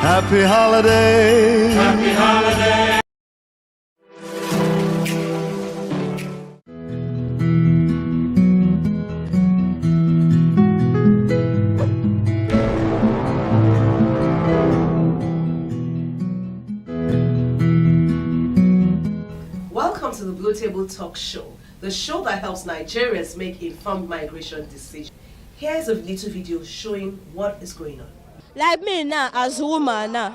Happy holiday. Happy holiday. Welcome to the Blue Table Talk Show, the show that helps Nigerians make informed migration decisions. Here's a little video showing what is going on. Like me now, as a woman now,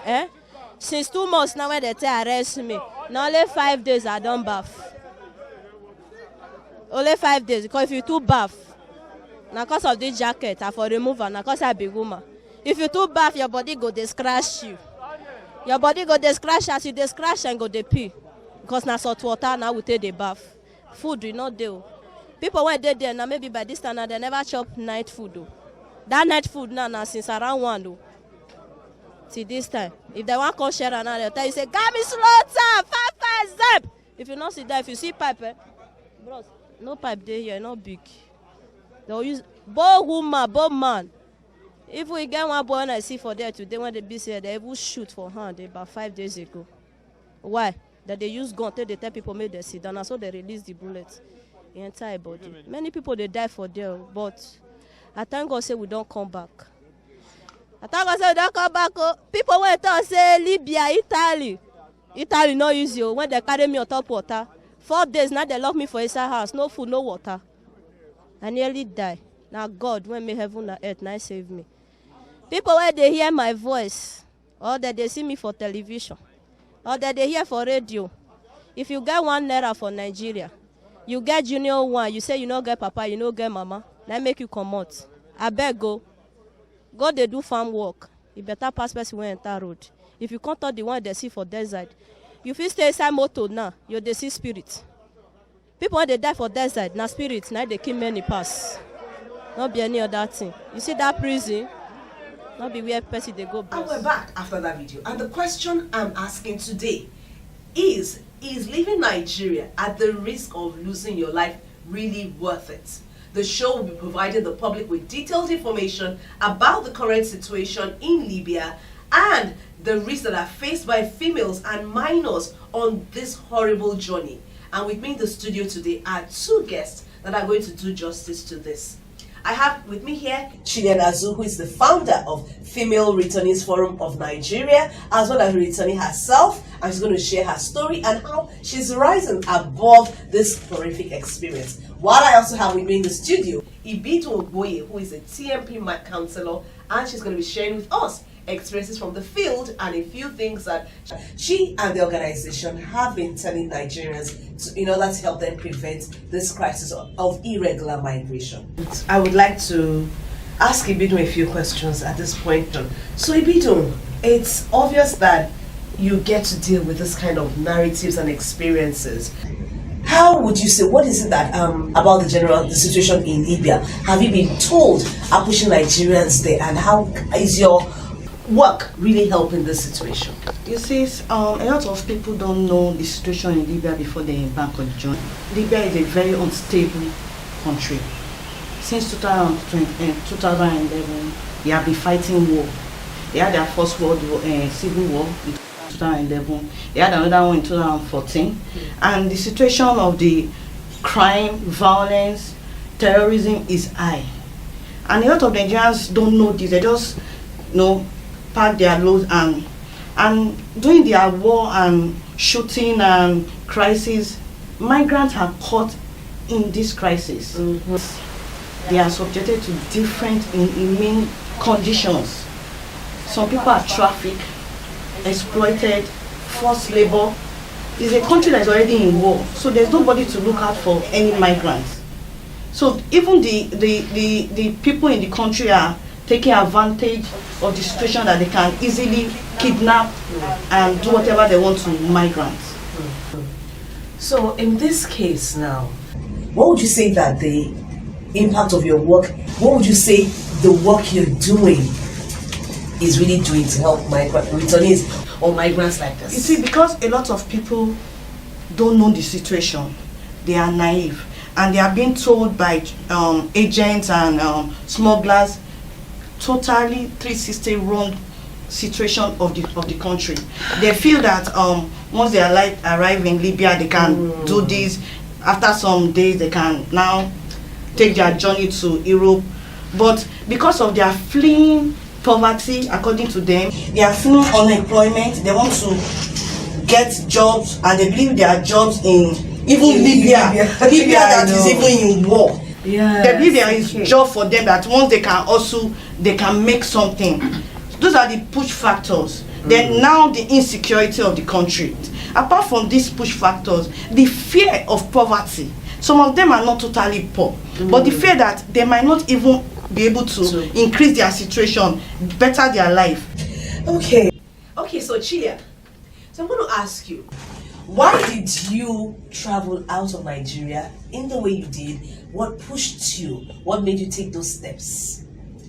since 2 months now when they arrest me, now only 5 days I don't bath. Only 5 days, because if you too bath, now because of this jacket, I for remove her, now because I be woman. If you too bath, your body go dey scratch you. Your body go dey scratch as you dey scratch and go dey pee. Because now salt water now we take the bath. Food we not do. People when they there now maybe by this time now they never chop night food though. That night food now since around 1 though. See this time. If they want to share now they'll tell you say, "Got me slaughter, 5 zap." If you not see that, if you see pipe, bros, no pipe there here, not big. They'll use both woman, both man. If we get one boy and I see for there today when they be here, they will shoot for hand about 5 days ago. Why? That they use gun till they tell people make them sit down, and so they release the bullets in entire body. Many people they die for there, but I thank God say we don't come back. I thank God say we don't come back. Oh. People went to say Libya, Italy no use you when they carry me on top water. 4 days now they lock me for inside house, no food, no water. I nearly die. Now God when me heaven and earth now save me. People when they hear my voice or that they see me for television. Or that they hear for radio. If you get 1 naira for Nigeria, you get junior one, you say you no get papa, you no get mama, that make you come out. I beg go they do farm work. You better pass person when enter road. If you can't touch the one they see for desert, you feel stay inside motor now, you they see spirit. People when they die for desert, now spirit, now they kill many pass. Not be any other thing. You see that prison? Not be where person they go. And we're back after that video. And the question I'm asking today is leaving Nigeria at the risk of losing your life really worth it? The show will be providing the public with detailed information about the current situation in Libya and the risks that are faced by females and minors on this horrible journey. And with me in the studio today are 2 guests that are going to do justice to this. I have with me here Chinenazu, who is the founder of Female Returnees Forum of Nigeria, as well as a returnee herself, and she's going to share her story and how she's rising above this horrific experience. While I also have with me in the studio Ibidu Oboye, who is a TMP counselor, and she's going to be sharing with us experiences from the field and a few things that she and the organization have been telling Nigerians in order to help them prevent this crisis of irregular migration. I would like to ask Ibidu a few questions at this point. So Ibidu, it's obvious that you get to deal with this kind of narratives and experiences. How would you say, what is it that about the situation in Libya? Have you been told are pushing Nigerians there, and how is your work really helping this situation? You see, a lot of people don't know the situation in Libya before they embark on the journey. Libya is a very unstable country. Since 2011, they have been fighting war. They had their first civil war in 2011. They had another one in 2014. And the situation of the crime, violence, terrorism is high. And a lot of Nigerians don't know this. They just pack their loads and during their war and shooting and crisis, migrants are caught in this crisis. They are subjected to different inhumane conditions. Some people are trafficked, exploited, forced labor. It's a country that is already in war, so there's nobody to look out for any migrants. So even the people in the country are taking advantage of the situation that they can easily kidnap and do whatever they want to migrants. So in this case now, what would you say that the impact of your work, what would you say the work you're doing is really doing to help returnees or migrants like this? You see, because a lot of people don't know the situation, they are naive, and they are being told by agents and smugglers totally 360 wrong situation of the country. They feel that once they arrive in Libya, they can do this. After some days, they can now take their journey to Europe. But because of their fleeing poverty, according to them, they are feeling unemployment. They want to get jobs, and they believe there are jobs in even Libya that is even in war. Yeah, They believe there is job for them, that once they can make something. Those are the push factors. Then now the insecurity of the country. Apart from these push factors, the fear of poverty. Some of them are not totally poor, but the fear that they might not even be able to increase their situation, better their life. Okay, so Chia, so I'm going to ask you, why did you travel out of Nigeria in the way you did? What pushed you? What made you take those steps?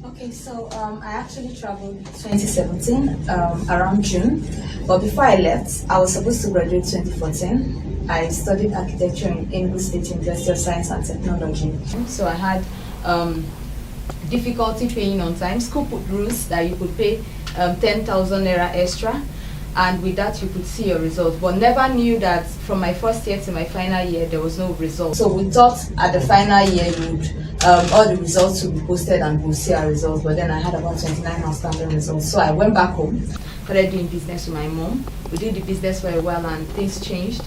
Okay, so I actually traveled 2017 around June, but before I left, I was supposed to graduate 2014. I studied architecture in Enugu State University of Science and Technology. So I had difficulty paying on time. School put rules that you could pay 10,000 naira extra, and with that you could see your results, but never knew that from my first year to my final year there was no result. So we thought at the final year all the results would be posted and we'll see our results, but then I had about 29 outstanding results. So I went back home, started doing business with my mom. We did the business for a while and things changed.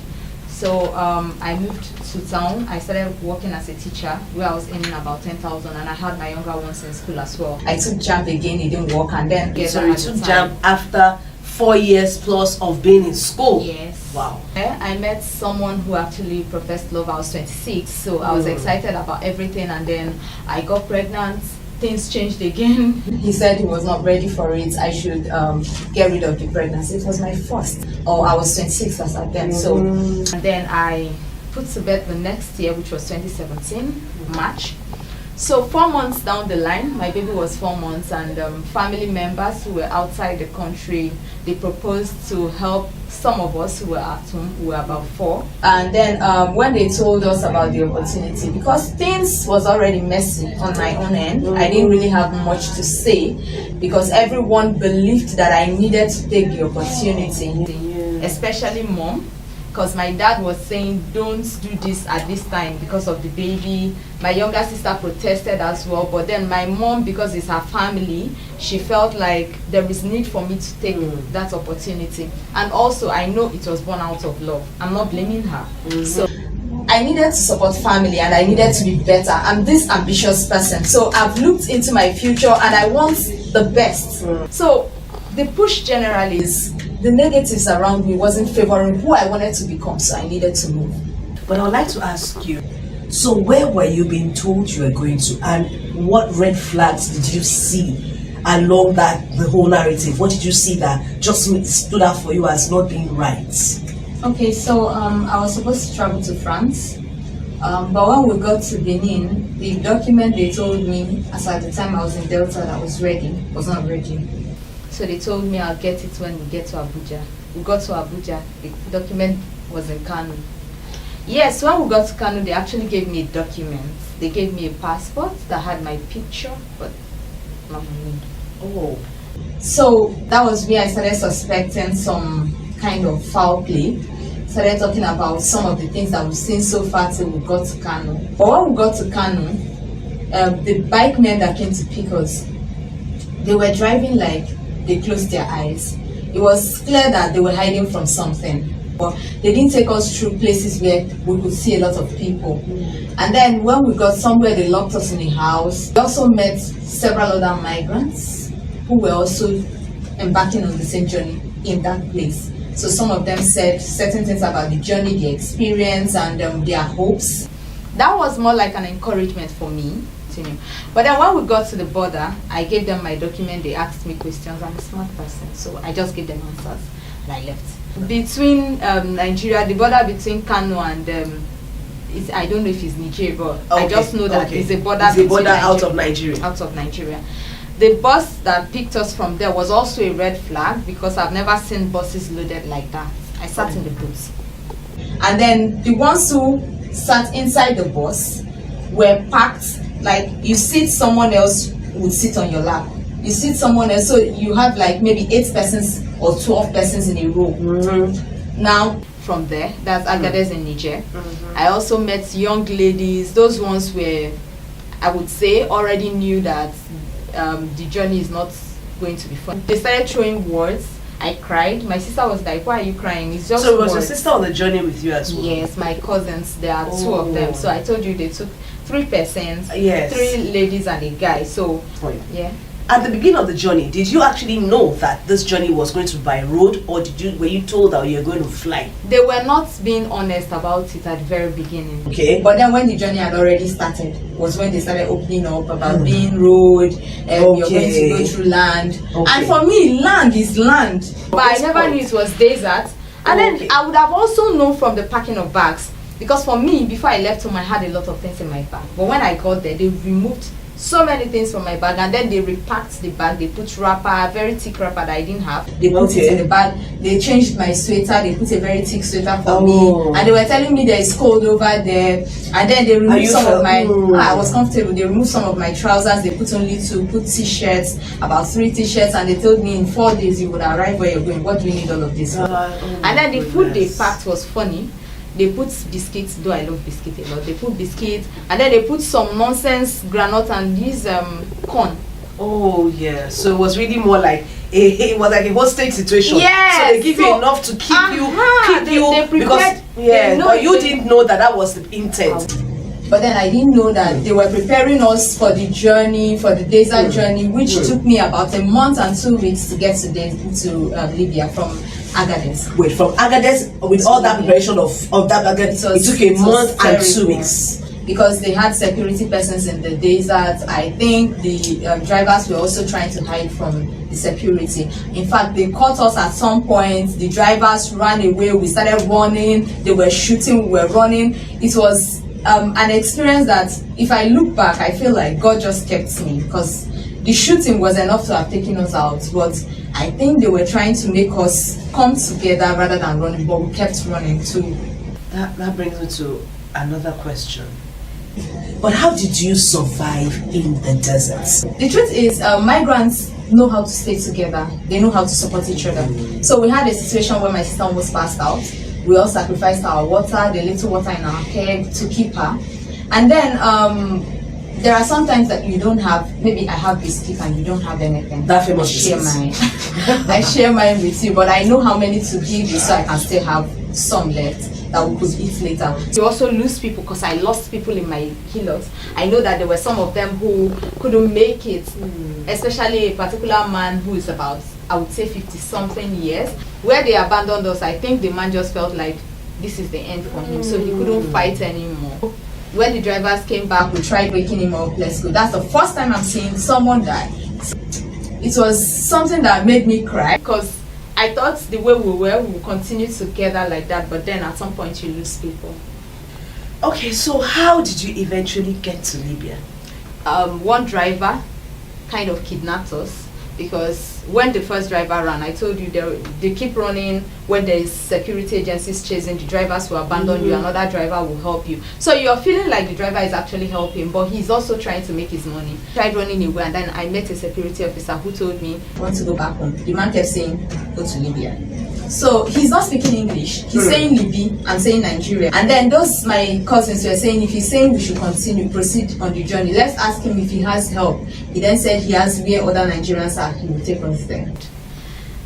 So I moved to town. I started working as a teacher where I was earning about 10,000, and I had my younger ones in school as well. I took JAMB again, it didn't work, and then So you took JAMB after 4 years plus of being in school? Yes. Wow. I met someone who actually professed love. I was 26, so I was excited about everything, and then I got pregnant. Things changed again. He said he was not ready for it. I should get rid of the pregnancy. It was my first. I was 26 as at then. So, and then I put to bed the next year, which was 2017, March. So 4 months down the line, my baby was 4 months, and family members who were outside the country, they proposed to help some of us who were at home, who were about 4. And then when they told us about the opportunity, because things was already messy on my own end, I didn't really have much to say, because everyone believed that I needed to take the opportunity, especially mom. Because my dad was saying, don't do this at this time because of the baby. My younger sister protested as well, but then my mom, because it's her family, she felt like there is need for me to take that opportunity. And also, I know it was born out of love. I'm not blaming her. So I needed to support family, and I needed to be better. I'm this ambitious person, so I've looked into my future and I want the best. So the push generally is the negatives around me wasn't favoring who I wanted to become, so I needed to move. But I would like to ask you, so where were you being told you were going to, and what red flags did you see along the whole narrative? What did you see that just stood out for you as not being right? Okay, so I was supposed to travel to France, but when we got to Benin, the document they told me, as at the time I was in Delta, that was ready, was not ready. So they told me I'll get it when we get to Abuja. We got to Abuja, the document was in Kano. Yes, when we got to Kano, they actually gave me a document. They gave me a passport that had my picture, but not my name. Oh. So that was where I started suspecting some kind of foul play. Started talking about some of the things that we've seen so far till we got to Kano. But when we got to Kano, the bike men that came to pick us, they were driving like they closed their eyes. It was clear that they were hiding from something. But they didn't take us through places where we could see a lot of people. And then when we got somewhere, they locked us in a house. We also met several other migrants who were also embarking on the same journey in that place. So some of them said certain things about the journey, their experience, and their hopes. That was more like an encouragement for me. But then when we got to the border, I gave them my document. They asked me questions. I'm a smart person, so I just gave them answers and I left. Between Nigeria, the border between Kano and I don't know if it's Niger, but I just know that it's a border. It's a border out of Nigeria. Out of Nigeria. The bus that picked us from there was also a red flag, because I've never seen buses loaded like that. I sat in the booth. And then the ones who sat inside the bus were packed like you sit, someone else would sit on your lap. you sit someone else, so you have like maybe 8 persons or 12 persons in a row. Now from there, that's Agadez in Niger. I also met young ladies. Those ones were, I would say, already knew that the journey is not going to be fun. They started throwing words. I cried. My sister was like, "Why are you crying? It's just." So was your sister on the journey with you as well? Yes, my cousins. There are 2 of them. So I told you they took 3 persons. Yes. 3 ladies and a guy. So yeah. At the beginning of the journey, did you actually know that this journey was going to be by road, or were you told that you were going to fly? They were not being honest about it at the very beginning. Okay. But then when the journey had already started, was when they started opening up about being road, you're going to go through land. And for me, land is land. But I never knew it was desert. And then I would have also known from the packing of bags. Because for me, before I left home, I had a lot of things in my bag. But when I got there, they removed so many things from my bag, and then they repacked the bag. They put wrapper, very thick wrapper that I didn't have. They put it in the bag. They changed my sweater. They put a very thick sweater for me, and they were telling me there is cold over there. And then they removed some of my. I was comfortable. They removed some of my trousers. They put only 2, put t-shirts, about 3 t-shirts, and they told me in 4 days you would arrive where you're going. What do you need all of this for? And then the food they packed was funny. They put biscuits, though I love biscuits a lot. They put biscuits, and then they put some nonsense granite and these corn. Oh yeah, so it was really more like it was like a hostage situation. Yes, so they give you enough to keep you because but you didn't know that was the intent. But then I didn't know that they were preparing us for the journey, for the desert journey, which took me about a month and 2 weeks to get to Libya from Agadez. Wait, from Agadez, with all that preparation of that Agadez, it took a month and 2 weeks. Because they had security persons in the desert. I think the drivers were also trying to hide from the security. In fact, they caught us at some point. The drivers ran away. We started running. They were shooting. We were running. It was an experience that, if I look back, I feel like God just kept me, because the shooting was enough to have taken us out. But I think they were trying to make us come together rather than running, but we kept running too. That brings me to another question. But how did you survive in the desert? The truth is, migrants know how to stay together. They know how to support each other. So we had a situation where my sister almost passed out. We all sacrificed our water, the little water in our keg, to keep her. And then there are some times that you don't have, maybe I have biscuit and you don't have anything. That famous share mine. I share mine with you, but I know how many to give you, so I can still have some left that we could eat later. You also lose people, because I lost people in my hillocks. I know that there were some of them who couldn't make it, especially a particular man who is about, I would say, 50-something years. Where they abandoned us, I think the man just felt like this is the end for him, so he couldn't fight anymore. When the drivers came back, we tried waking him up. Let's go. That's the first time I'm seeing someone die. It was something that made me cry, because I thought the way we would continue together like that, but then at some point you lose people. Okay, so how did you eventually get to Libya? One driver kind of kidnapped us, because when the first driver ran, I told you they keep running. When there is security agencies chasing, the drivers will abandon you, another driver will help you. So you're feeling like the driver is actually helping, but he's also trying to make his money. Tried running away, and then I met a security officer who told me, I want to go back home. The man kept saying, go to Libya. So he's not speaking English. He's saying Libya, I'm saying Nigeria. And then those my cousins were saying, if he's saying we should proceed on the journey, let's ask him if he has help. He then said he has where other Nigerians are, he will take us there.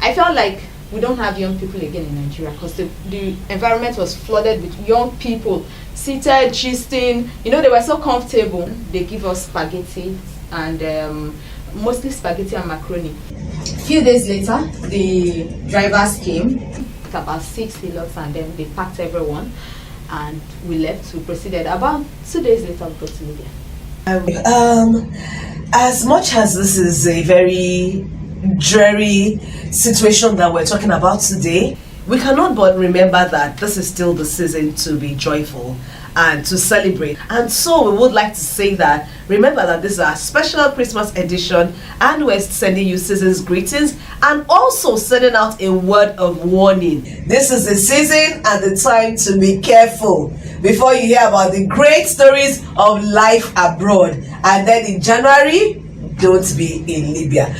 I felt like we don't have young people again in Nigeria, because the environment was flooded with young people seated, gisting. You know, they were so comfortable. They give us spaghetti, and mostly spaghetti and macaroni. A few days later, the drivers came, about 6 hillocks, and then they packed everyone, and we left. We proceeded. About 2 days later, we got to Libya. As much as this is a very dreary situation that we're talking about today, we cannot but remember that this is still the season to be joyful and to celebrate. And so we would like to say that, remember that this is our special Christmas edition, and we're sending you season's greetings and also sending out a word of warning. This is the season and the time to be careful before you hear about the great stories of life abroad. And then in January, don't be in Libya.